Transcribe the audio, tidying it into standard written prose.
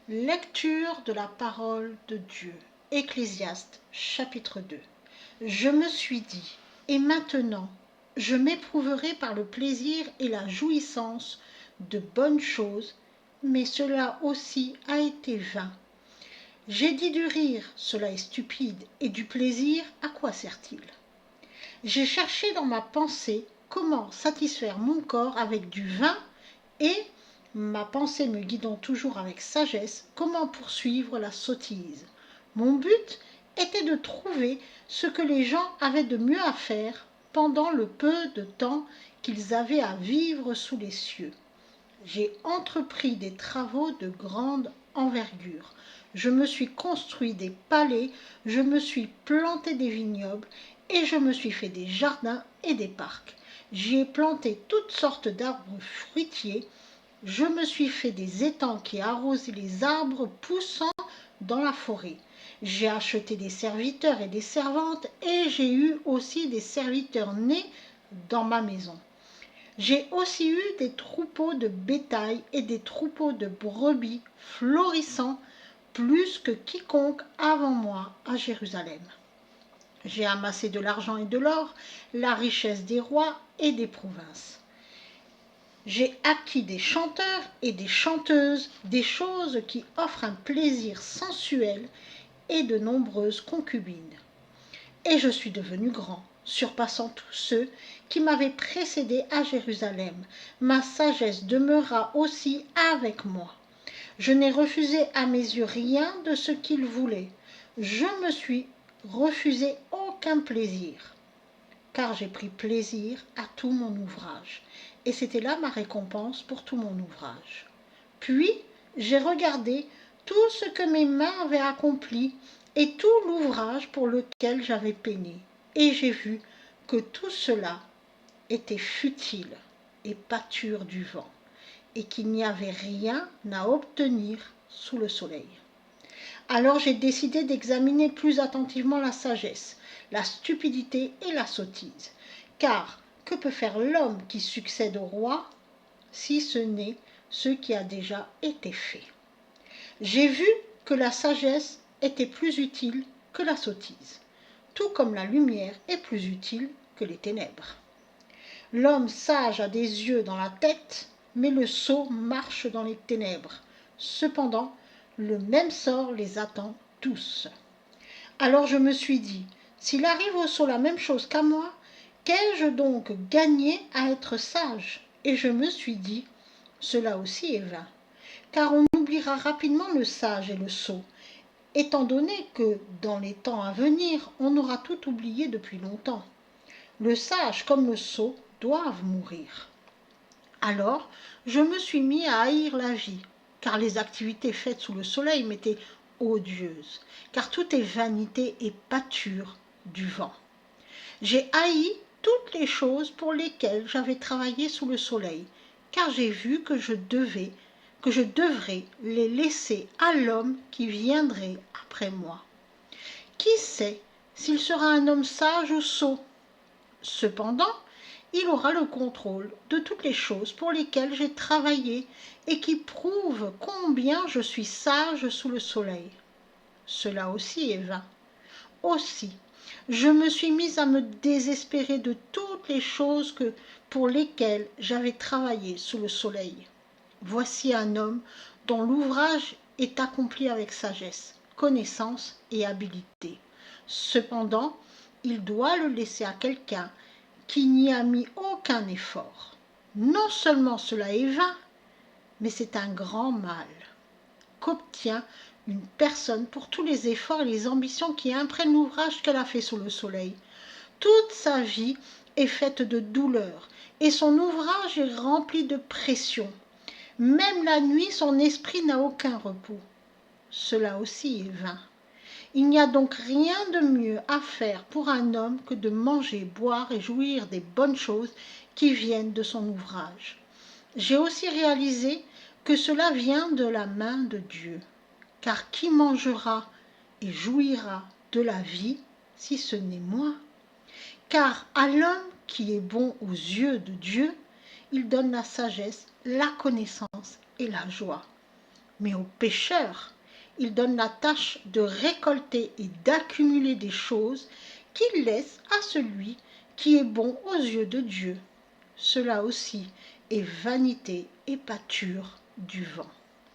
Lecture de la parole de Dieu. Ecclésiaste, chapitre 2. Je me suis dit, et maintenant, je m'éprouverai par le plaisir et la jouissance de bonnes choses, mais cela aussi a été vain. J'ai dit du rire, cela est stupide, et du plaisir, à quoi sert-il? J'ai cherché dans ma pensée comment satisfaire mon corps avec du vin et, ma pensée me guidant toujours avec sagesse, comment poursuivre la sottise. Mon but était de trouver ce que les gens avaient de mieux à faire pendant le peu de temps qu'ils avaient à vivre sous les cieux. J'ai entrepris des travaux de grande envergure. Je me suis construit des palais, je me suis planté des vignobles et je me suis fait des jardins et des parcs. J'y ai planté toutes sortes d'arbres fruitiers. Je me suis fait des étangs qui arrosaient les arbres poussant dans la forêt. J'ai acheté des serviteurs et des servantes et j'ai eu aussi des serviteurs nés dans ma maison. J'ai aussi eu des troupeaux de bétail et des troupeaux de brebis florissants plus que quiconque avant moi à Jérusalem. J'ai amassé de l'argent et de l'or, la richesse des rois et des provinces. J'ai acquis des chanteurs et des chanteuses, des choses qui offrent un plaisir sensuel et de nombreuses concubines. Et je suis devenu grand, surpassant tous ceux qui m'avaient précédé à Jérusalem. Ma sagesse demeura aussi avec moi. Je n'ai refusé à mes yeux rien de ce qu'ils voulaient. Je me suis refusé aucun plaisir, car j'ai pris plaisir à tout mon ouvrage. Et c'était là ma récompense pour tout mon ouvrage. Puis j'ai regardé tout ce que mes mains avaient accompli et tout l'ouvrage pour lequel j'avais peiné. Et j'ai vu que tout cela était futile et pâture du vent, et qu'il n'y avait rien à obtenir sous le soleil. Alors j'ai décidé d'examiner plus attentivement la sagesse, la stupidité et la sottise. Car que peut faire l'homme qui succède au roi, si ce n'est ce qui a déjà été fait? J'ai vu que la sagesse était plus utile que la sottise, tout comme la lumière est plus utile que les ténèbres. L'homme sage a des yeux dans la tête, mais le sot marche dans les ténèbres. Cependant, le même sort les attend tous. Alors je me suis dit, s'il arrive au sot la même chose qu'à moi, qu'ai-je donc gagné à être sage? Et je me suis dit, cela aussi est vain, car on oubliera rapidement le sage et le sot, étant donné que, dans les temps à venir, on aura tout oublié depuis longtemps. Le sage comme le sot doivent mourir. Alors, je me suis mis à haïr la vie, car les activités faites sous le soleil m'étaient odieuses, car tout est vanité et pâture du vent. J'ai haï toutes les choses pour lesquelles j'avais travaillé sous le soleil, car j'ai vu que je devrais les laisser à l'homme qui viendrait après moi. Qui sait s'il sera un homme sage ou sot? Cependant, il aura le contrôle de toutes les choses pour lesquelles j'ai travaillé et qui prouvent combien je suis sage sous le soleil. Cela aussi est vain. Aussi, je me suis mise à me désespérer de toutes les choses pour lesquelles j'avais travaillé sous le soleil. Voici un homme dont l'ouvrage est accompli avec sagesse, connaissance et habileté. Cependant, il doit le laisser à quelqu'un qui n'y a mis aucun effort. Non seulement cela est vain, mais c'est un grand mal qu'obtient une personne pour tous les efforts et les ambitions qui imprègnent l'ouvrage qu'elle a fait sous le soleil. Toute sa vie est faite de douleur et son ouvrage est rempli de pression. Même la nuit, son esprit n'a aucun repos. Cela aussi est vain. Il n'y a donc rien de mieux à faire pour un homme que de manger, boire et jouir des bonnes choses qui viennent de son ouvrage. J'ai aussi réalisé que cela vient de la main de Dieu. Car qui mangera et jouira de la vie si ce n'est moi? Car à l'homme qui est bon aux yeux de Dieu, il donne la sagesse, la connaissance et la joie. Mais aux pécheurs, il donne la tâche de récolter et d'accumuler des choses qu'il laisse à celui qui est bon aux yeux de Dieu. Cela aussi est vanité et pâture du vent.